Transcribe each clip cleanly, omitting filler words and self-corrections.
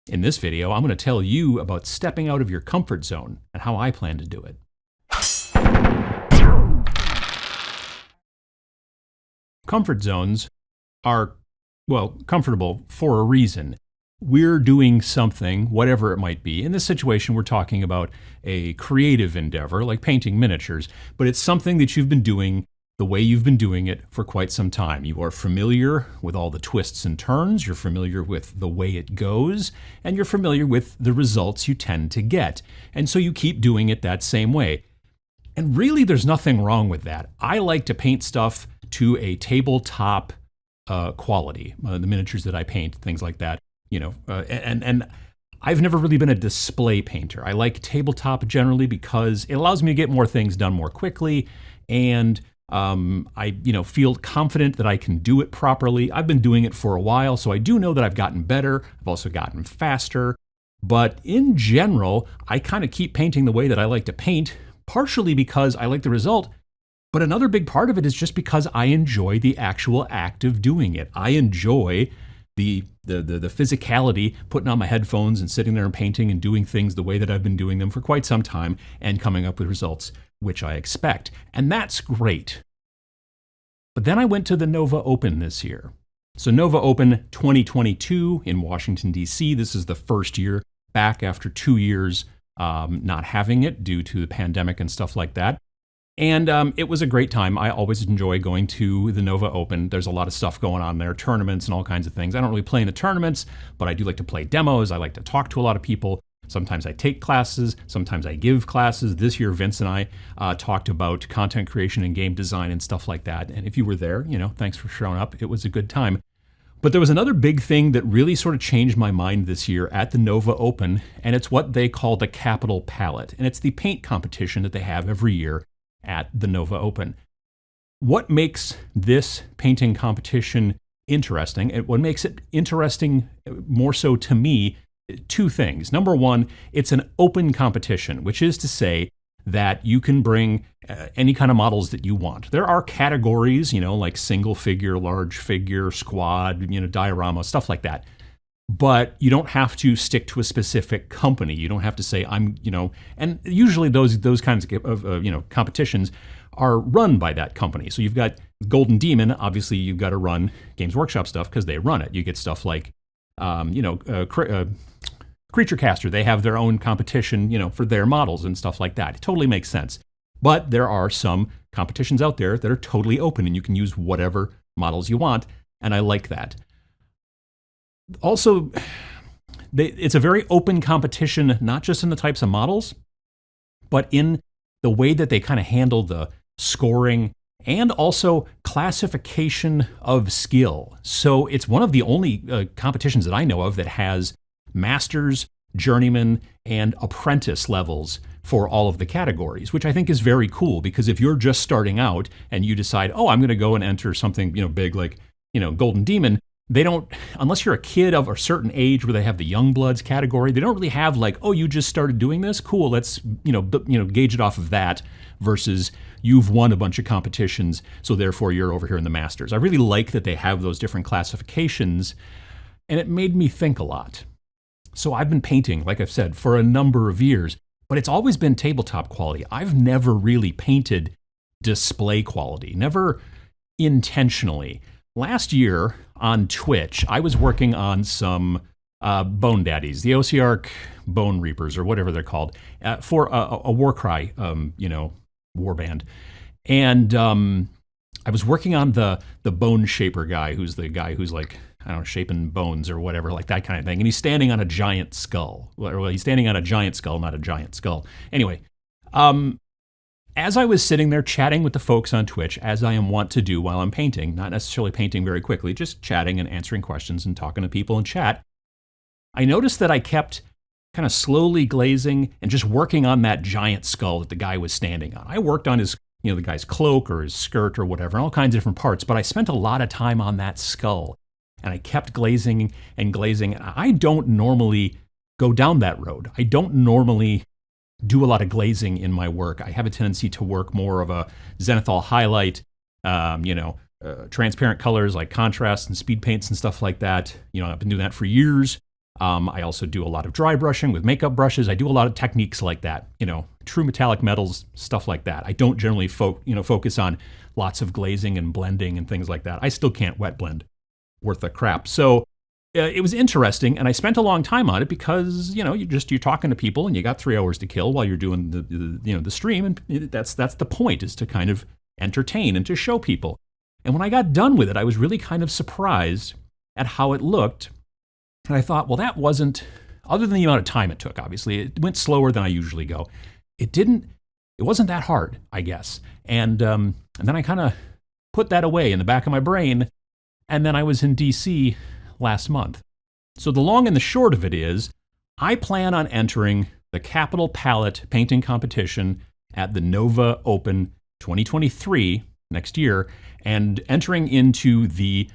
In this video, I'm going to tell you about stepping out of your comfort zone and how I plan to do it. Comfort zones are, well, comfortable for a reason. We're doing something, whatever it might be. In this situation, we're talking about a creative endeavor like painting miniatures, but it's something that you've been doing the way you've been doing it for quite some time. You are familiar with all the twists and turns, you're familiar with the way it goes, and you're familiar with the results you tend to get. And so you keep doing it that same way. And really, there's nothing wrong with that. I like to paint stuff to a tabletop quality, the miniatures that I paint, things like that. And I've never really been a display painter. I like tabletop generally because it allows me to get more things done more quickly, and I feel confident that I can do it properly. I've been doing it for a while, so I do know that I've gotten better. I've also gotten faster. But in general, I kind of keep painting the way that I like to paint, partially because I like the result, but another big part of it is just because I enjoy the actual act of doing it. I enjoy the physicality, putting on my headphones and sitting there and painting and doing things the way that I've been doing them for quite some time and coming up with results which I expect. And that's great. But then I went to the Nova Open this year. So Nova Open 2022 in Washington, D.C. This is the first year back after 2 years not having it due to the pandemic and stuff like that. And it was a great time. I always enjoy going to the Nova Open. There's a lot of stuff going on there, tournaments and all kinds of things. I don't really play in the tournaments, but I do like to play demos. I like to talk to a lot of people. Sometimes I take classes. Sometimes I give classes. This year, Vince and I talked about content creation and game design and stuff like that. And if you were there, thanks for showing up. It was a good time. But there was another big thing that really sort of changed my mind this year at the Nova Open, and it's what they call the Capital Palette. And it's the paint competition that they have every year at the Nova Open. What makes this painting competition interesting, and what makes it interesting more so to me, two things. Number one, it's an open competition, which is to say that you can bring any kind of models that you want. There are categories, like single figure, large figure, squad, diorama, stuff like that. But you don't have to stick to a specific company. You don't have to say and usually those kinds of competitions are run by that company. So you've got Golden Demon. Obviously, you've got to run Games Workshop stuff because they run it. You get stuff like Creature Caster. They have their own competition, for their models and stuff like that. It totally makes sense. But there are some competitions out there that are totally open, and you can use whatever models you want. And I like that. Also, it's a very open competition, not just in the types of models, but in the way that they kind of handle the scoring and also classification of skill. So it's one of the only competitions that I know of that has masters, journeyman, and apprentice levels for all of the categories, which I think is very cool, because if you're just starting out and you decide, I'm going to go and enter something, big like, Golden Demon, they don't, unless you're a kid of a certain age where they have the young bloods category, they don't really have like, you just started doing this? Cool, let's, gauge it off of that versus you've won a bunch of competitions, so therefore you're over here in the Masters. I really like that they have those different classifications, and it made me think a lot. So I've been painting, like I've said, for a number of years, but it's always been tabletop quality. I've never really painted display quality, never intentionally. Last year on Twitch, I was working on some Bone Daddies, the OCR Bone Reapers, or whatever they're called, for a Warcry, war band. And I was working on the Bone Shaper guy, who's the guy who's like, shaping bones or whatever, like that kind of thing. And he's standing on a giant skull. Well, he's standing on a giant skull, not a giant skull. Anyway, as I was sitting there chatting with the folks on Twitch, as I am wont to do while I'm painting, not necessarily painting very quickly, just chatting and answering questions and talking to people in chat, I noticed that I kept kind of slowly glazing and just working on that giant skull that the guy was standing on. I worked on his, the guy's cloak or his skirt or whatever, and all kinds of different parts, but I spent a lot of time on that skull. And I kept glazing and glazing. I don't normally go down that road. I don't normally do a lot of glazing in my work. I have a tendency to work more of a zenithal highlight, transparent colors like contrast and speed paints and stuff like that. I've been doing that for years. I also do a lot of dry brushing with makeup brushes. I do a lot of techniques like that, true metallic metals, stuff like that. I don't generally focus on lots of glazing and blending and things like that. I still can't wet blend worth a crap. So it was interesting, and I spent a long time on it because you're talking to people and you got 3 hours to kill while you're doing the stream, and that's the point, is to kind of entertain and to show people. And when I got done with it, I was really kind of surprised at how it looked. And I thought, well, that wasn't, other than the amount of time it took, obviously, it went slower than I usually go. It wasn't that hard, I guess. And then I kind of put that away in the back of my brain. And then I was in DC last month. So the long and the short of it is, I plan on entering the Capital Palette painting competition at the Nova Open 2023 next year, and entering into the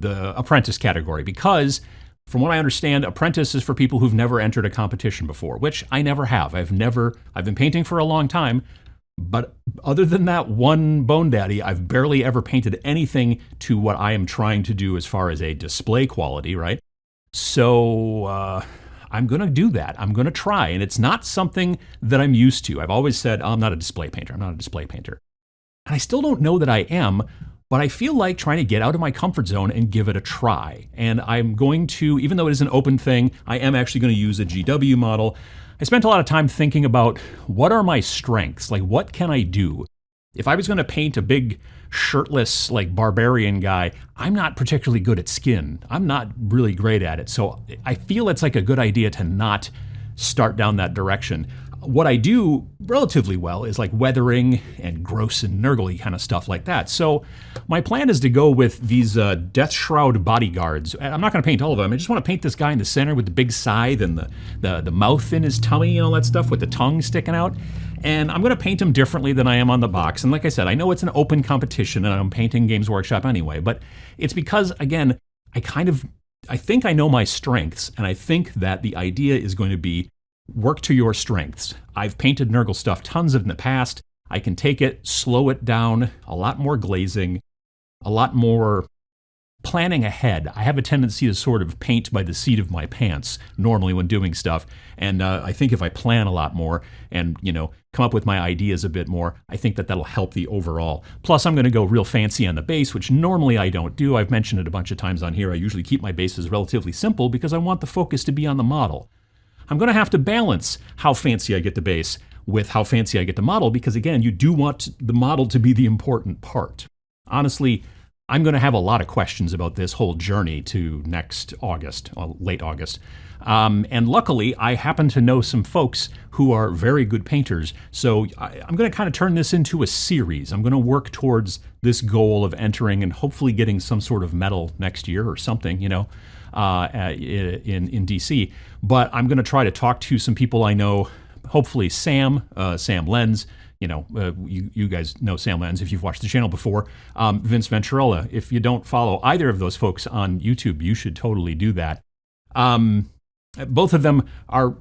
apprentice category, because from what I understand, apprentice is for people who've never entered a competition before, which I never have. I've been painting for a long time, but other than that one Bone Daddy, I've barely ever painted anything to what I am trying to do as far as a display quality, right? So I'm going to do that. I'm going to try, and it's not something that I'm used to. I've always said, I'm not a display painter. I'm not a display painter. And I still don't know that I am, but I feel like trying to get out of my comfort zone and give it a try. And I'm going to, even though it is an open thing, I am actually going to use a GW model. I spent a lot of time thinking about what are my strengths? Like, what can I do? If I was going to paint a big shirtless, like, barbarian guy, I'm not particularly good at skin. I'm not really great at it. So I feel it's like a good idea to not start down that direction. What I do relatively well is like weathering and gross and nurgly kind of stuff like that. So my plan is to go with these Death Shroud bodyguards. I'm not going to paint all of them. I just want to paint this guy in the center with the big scythe and the mouth in his tummy and all that stuff with the tongue sticking out. And I'm going to paint him differently than I am on the box. And like I said, I know it's an open competition and I'm painting Games Workshop anyway, but it's because, again, I think I know my strengths, and I think that the idea is going to be work to your strengths. I've painted Nurgle stuff tons of in the past. I can take it, slow it down, a lot more glazing, a lot more planning ahead. I have a tendency to sort of paint by the seat of my pants normally when doing stuff. And I think if I plan a lot more and, come up with my ideas a bit more, I think that'll help the overall. Plus, I'm going to go real fancy on the base, which normally I don't do. I've mentioned it a bunch of times on here. I usually keep my bases relatively simple because I want the focus to be on the model. I'm going to have to balance how fancy I get the base with how fancy I get the model because, again, you do want the model to be the important part. Honestly, I'm going to have a lot of questions about this whole journey to next August, late August. And luckily, I happen to know some folks who are very good painters. So I'm going to kind of turn this into a series. I'm going to work towards this goal of entering and hopefully getting some sort of medal next year or something, in DC. But I'm going to try to talk to some people I know, hopefully Sam Lenz. You guys know Sam Lenz if you've watched the channel before. Vince Venturella. If you don't follow either of those folks on YouTube, you should totally do that. Both of them are,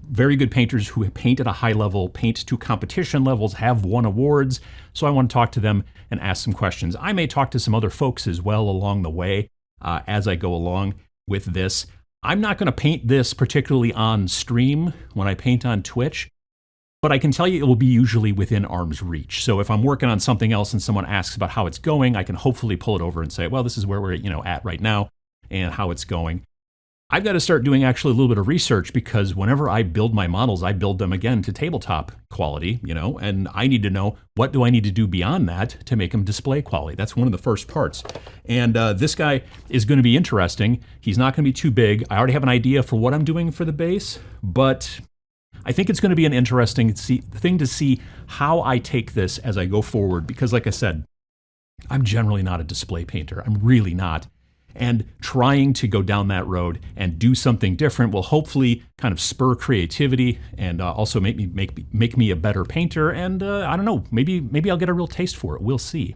very good painters who paint at a high level, paint to competition levels, have won awards. So I want to talk to them and ask some questions. I may talk to some other folks as well along the way as I go along with this. I'm not going to paint this particularly on stream when I paint on Twitch, but I can tell you it will be usually within arm's reach. So if I'm working on something else and someone asks about how it's going, I can hopefully pull it over and say, well, this is where we're at right now and how it's going. I've got to start doing actually a little bit of research because whenever I build my models, I build them again to tabletop quality, and I need to know what do I need to do beyond that to make them display quality. That's one of the first parts. And this guy is going to be interesting. He's not going to be too big. I already have an idea for what I'm doing for the base, but I think it's going to be an interesting thing to see how I take this as I go forward because, like I said, I'm generally not a display painter. I'm really not. And trying to go down that road and do something different will hopefully kind of spur creativity and also make me a better painter. And I don't know, maybe I'll get a real taste for it. We'll see.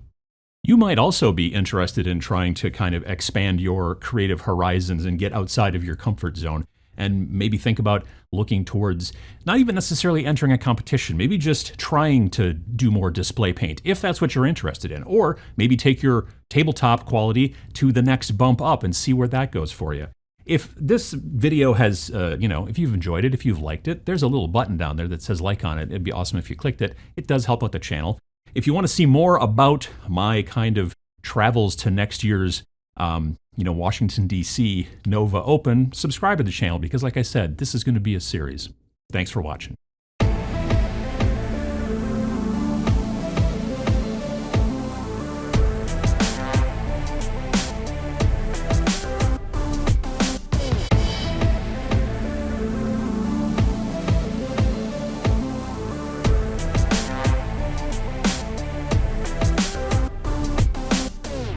You might also be interested in trying to kind of expand your creative horizons and get outside of your comfort zone. And maybe think about looking towards not even necessarily entering a competition, maybe just trying to do more display paint, if that's what you're interested in. Or maybe take your tabletop quality to the next bump up and see where that goes for you. If this video has, if you've enjoyed it, if you've liked it, there's a little button down there that says like on it. It'd be awesome if you clicked it. It does help out the channel. If you want to see more about my kind of travels to next year's, Washington, D.C. Nova Open, subscribe to the channel because, like I said, this is going to be a series. Thanks for watching.